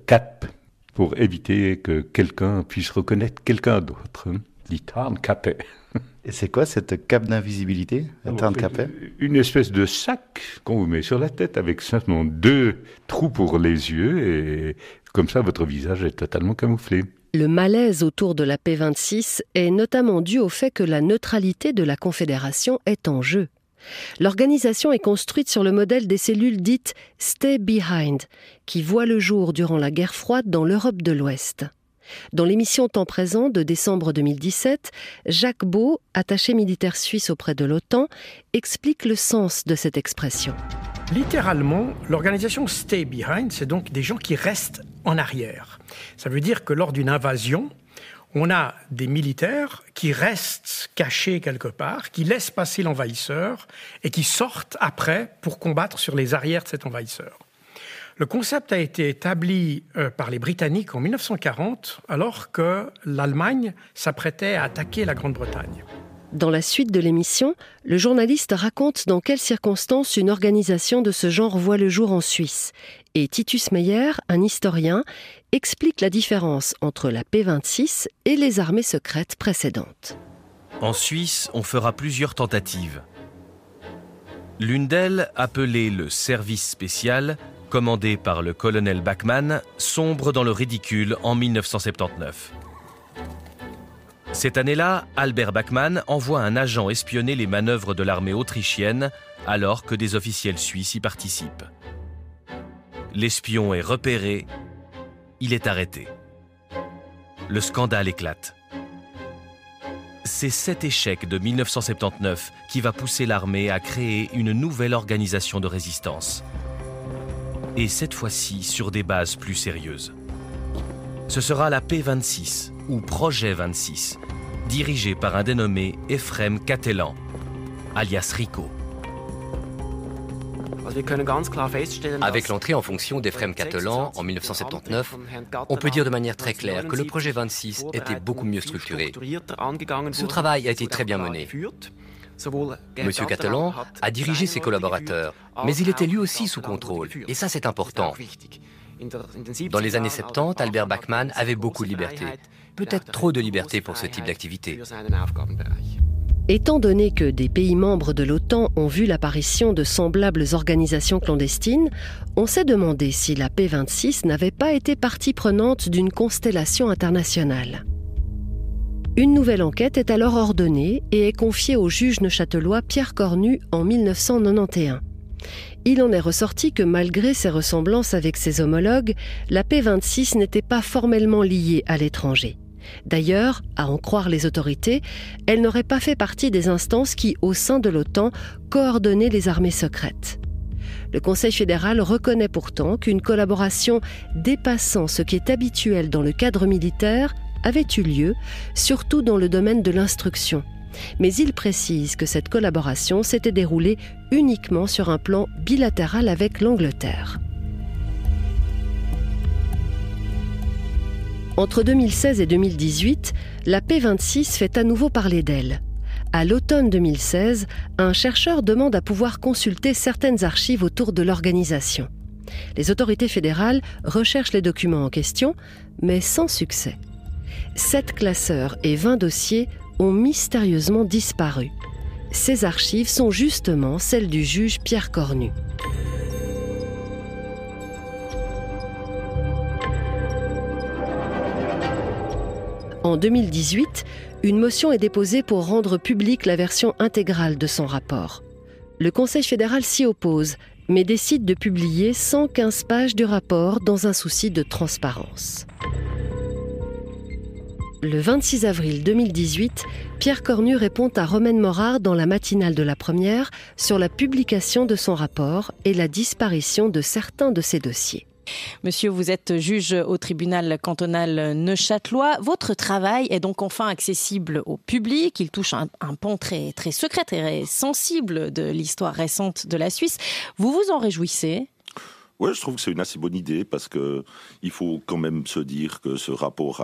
cape pour éviter que quelqu'un puisse reconnaître quelqu'un d'autre. Die Tarnkappe. Et c'est quoi cette cape d'invisibilité, la Tarnkappe ? Une espèce de sac qu'on vous met sur la tête avec simplement 2 trous pour les yeux et comme ça votre visage est totalement camouflé. Le malaise autour de la P26 est notamment dû au fait que la neutralité de la Confédération est en jeu. L'organisation est construite sur le modèle des cellules dites « Stay Behind » qui voient le jour durant la guerre froide dans l'Europe de l'Ouest. Dans l'émission Temps présent de décembre 2017, Jacques Beau, attaché militaire suisse auprès de l'OTAN, explique le sens de cette expression. Littéralement, l'organisation Stay Behind, c'est donc des gens qui restent en arrière. Ça veut dire que lors d'une invasion, on a des militaires qui restent cachés quelque part, qui laissent passer l'envahisseur et qui sortent après pour combattre sur les arrières de cet envahisseur. Le concept a été établi par les Britanniques en 1940, alors que l'Allemagne s'apprêtait à attaquer la Grande-Bretagne. Dans la suite de l'émission, le journaliste raconte dans quelles circonstances une organisation de ce genre voit le jour en Suisse. Et Titus Meyer, un historien, explique la différence entre la P26 et les armées secrètes précédentes. En Suisse, on fera plusieurs tentatives. L'une d'elles, appelée le service spécial, commandé par le colonel Bachmann, sombre dans le ridicule en 1979. Cette année-là, Albert Bachmann envoie un agent espionner les manœuvres de l'armée autrichienne alors que des officiels suisses y participent. L'espion est repéré, il est arrêté. Le scandale éclate. C'est cet échec de 1979 qui va pousser l'armée à créer une nouvelle organisation de résistance. Et cette fois-ci sur des bases plus sérieuses. Ce sera la P26, ou Projet 26, dirigé par un dénommé Ephrem Catelan, alias Rico. Avec l'entrée en fonction d'Ephrem Catelan en 1979, on peut dire de manière très claire que le projet 26 était beaucoup mieux structuré. Ce travail a été très bien mené. Monsieur Catelan a dirigé ses collaborateurs, mais il était lui aussi sous contrôle, et ça c'est important. Dans les années 70, Albert Bachmann avait beaucoup de liberté, peut-être trop de liberté pour ce type d'activité. Étant donné que des pays membres de l'OTAN ont vu l'apparition de semblables organisations clandestines, on s'est demandé si la P26 n'avait pas été partie prenante d'une constellation internationale. Une nouvelle enquête est alors ordonnée et est confiée au juge neuchâtelois Pierre Cornu en 1991. Il en est ressorti que malgré ses ressemblances avec ses homologues, la P26 n'était pas formellement liée à l'étranger. D'ailleurs, à en croire les autorités, elle n'aurait pas fait partie des instances qui, au sein de l'OTAN, coordonnaient les armées secrètes. Le Conseil fédéral reconnaît pourtant qu'une collaboration dépassant ce qui est habituel dans le cadre militaire avait eu lieu, surtout dans le domaine de l'instruction. Mais il précise que cette collaboration s'était déroulée uniquement sur un plan bilatéral avec l'Angleterre. Entre 2016 et 2018, la P26 fait à nouveau parler d'elle. À l'automne 2016, un chercheur demande à pouvoir consulter certaines archives autour de l'organisation. Les autorités fédérales recherchent les documents en question, mais sans succès. 7 classeurs et 20 dossiers ont mystérieusement disparu. Ces archives sont justement celles du juge Pierre Cornu. En 2018, une motion est déposée pour rendre publique la version intégrale de son rapport. Le Conseil fédéral s'y oppose, mais décide de publier 115 pages du rapport dans un souci de transparence. Le 26 avril 2018, Pierre Cornu répond à Romaine Morard dans la matinale de la Première sur la publication de son rapport et la disparition de certains de ses dossiers. Monsieur, vous êtes juge au tribunal cantonal neuchâtelois. Votre travail est donc enfin accessible au public. Il touche un pan très, très secret, très sensible de l'histoire récente de la Suisse. Vous vous en réjouissez ? Oui, je trouve que c'est une assez bonne idée parce que il faut quand même se dire que ce rapport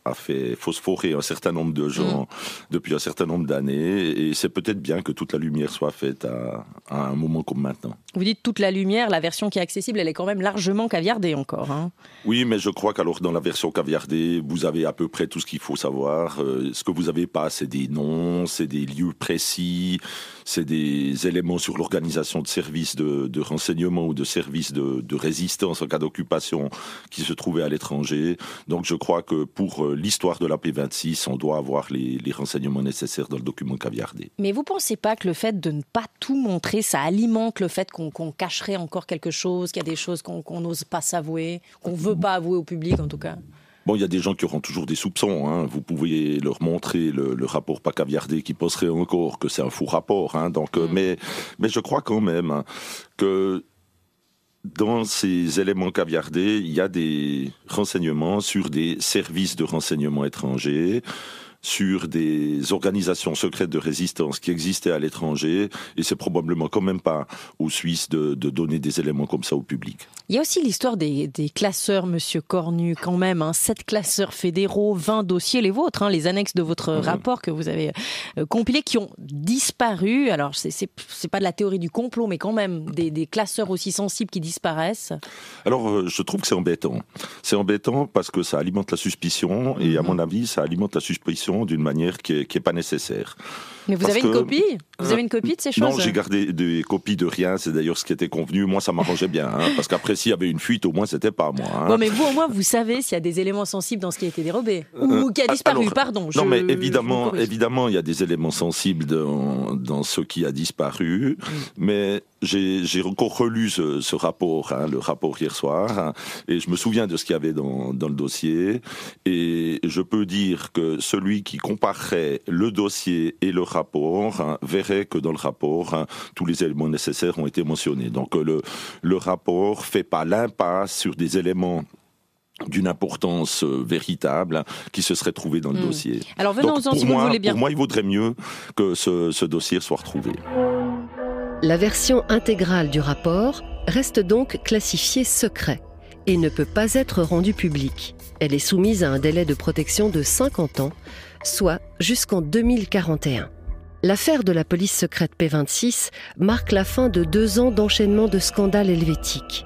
a fait phosphorer un certain nombre de gens depuis un certain nombre d'années et c'est peut-être bien que toute la lumière soit faite à un moment comme maintenant. Vous dites toute la lumière, la version qui est accessible, elle est quand même largement caviardée encore. Hein. Oui, mais je crois qu'alors dans la version caviardée, vous avez à peu près tout ce qu'il faut savoir. Ce que vous n'avez pas, c'est des noms, c'est des lieux précis, c'est des éléments sur l'organisation de services de renseignement ou de services de résistance en cas d'occupation qui se trouvaient à l'étranger. Donc je crois que pour l'histoire de la P26, on doit avoir les renseignements nécessaires dans le document caviardé. Mais vous ne pensez pas que le fait de ne pas tout montrer, ça alimente le fait qu'on cacherait encore quelque chose, qu'il y a des choses qu'on n'ose pas s'avouer, qu'on ne veut pas avouer au public en tout cas ? Bon, il y a des gens qui auront toujours des soupçons. Hein. Vous pouvez leur montrer le rapport pas caviardé qui penserait encore que c'est un faux rapport. Hein. Donc, mais je crois quand même que dans ces éléments caviardés, il y a des renseignements sur des services de renseignement étrangers, sur des organisations secrètes de résistance qui existaient à l'étranger, et c'est probablement quand même pas aux Suisses de donner des éléments comme ça au public. Il y a aussi l'histoire des classeurs, Monsieur Cornu, quand même, 7 classeurs fédéraux, 20 dossiers, les vôtres, les annexes de votre rapport que vous avez compilés, qui ont disparu. Alors, c'est pas de la théorie du complot, mais quand même, des classeurs aussi sensibles qui disparaissent. Alors, je trouve que c'est embêtant. C'est embêtant parce que ça alimente la suspicion, et à mon avis, ça alimente la suspicion d'une manière qui est pas nécessaire. Mais vous avez une copie ? Vous avez une copie de ces choses ? Non, j'ai gardé des copies de rien. C'est d'ailleurs ce qui était convenu. Moi, ça m'arrangeait bien. Parce qu'après, s'il y avait une fuite, au moins, c'était pas moi. Bon, mais vous, au moins, vous savez s'il y a des éléments sensibles dans ce qui a été dérobé. Ou qui a disparu, alors, pardon. Non, mais évidemment, il y a des éléments sensibles dans ce qui a disparu. Mais j'ai encore relu ce rapport, le rapport hier soir. Et je me souviens de ce qu'il y avait dans le dossier. Et je peux dire que celui qui comparerait le dossier et le rapport verrait que dans le rapport, tous les éléments nécessaires ont été mentionnés. Donc le rapport fait pas l'impasse sur des éléments d'une importance véritable qui se serait trouvé dans le dossier. Alors venons-en si vous voulez bien. Pour moi, il vaudrait mieux que ce dossier soit retrouvé. La version intégrale du rapport reste donc classifiée secret et ne peut pas être rendue publique. Elle est soumise à un délai de protection de 50 ans, soit jusqu'en 2041. L'affaire de la police secrète P26 marque la fin de 2 ans d'enchaînement de scandales helvétiques.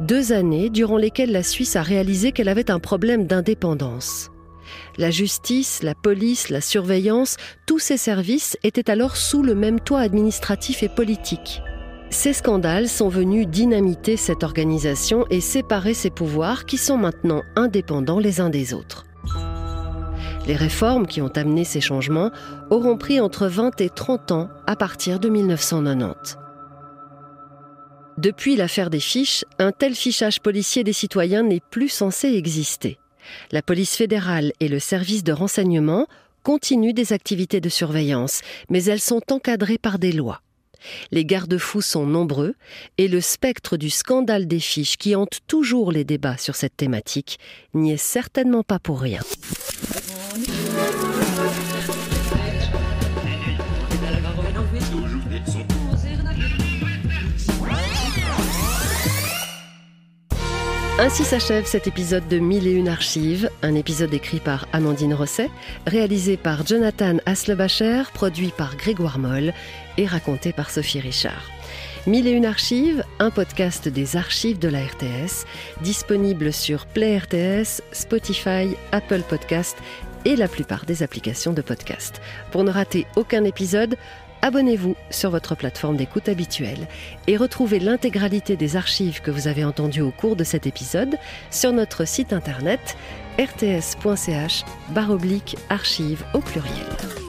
2 années durant lesquelles la Suisse a réalisé qu'elle avait un problème d'indépendance. La justice, la police, la surveillance, tous ces services étaient alors sous le même toit administratif et politique. Ces scandales sont venus dynamiter cette organisation et séparer ses pouvoirs qui sont maintenant indépendants les uns des autres. Les réformes qui ont amené ces changements auront pris entre 20 et 30 ans à partir de 1990. Depuis l'affaire des fiches, un tel fichage policier des citoyens n'est plus censé exister. La police fédérale et le service de renseignement continuent des activités de surveillance, mais elles sont encadrées par des lois. Les garde-fous sont nombreux et le spectre du scandale des fiches qui hante toujours les débats sur cette thématique n'y est certainement pas pour rien. Ainsi s'achève cet épisode de 1001 Archives, un épisode écrit par Amandine Rosset, réalisé par Jonathan Haslebacher, produit par Grégoire Moll et raconté par Sophie Richard. 1001 Archives, un podcast des archives de la RTS, disponible sur Play RTS, Spotify, Apple Podcast et la plupart des applications de podcast. Pour ne rater aucun épisode, abonnez-vous sur votre plateforme d'écoute habituelle et retrouvez l'intégralité des archives que vous avez entendues au cours de cet épisode sur notre site internet rts.ch/archives au pluriel.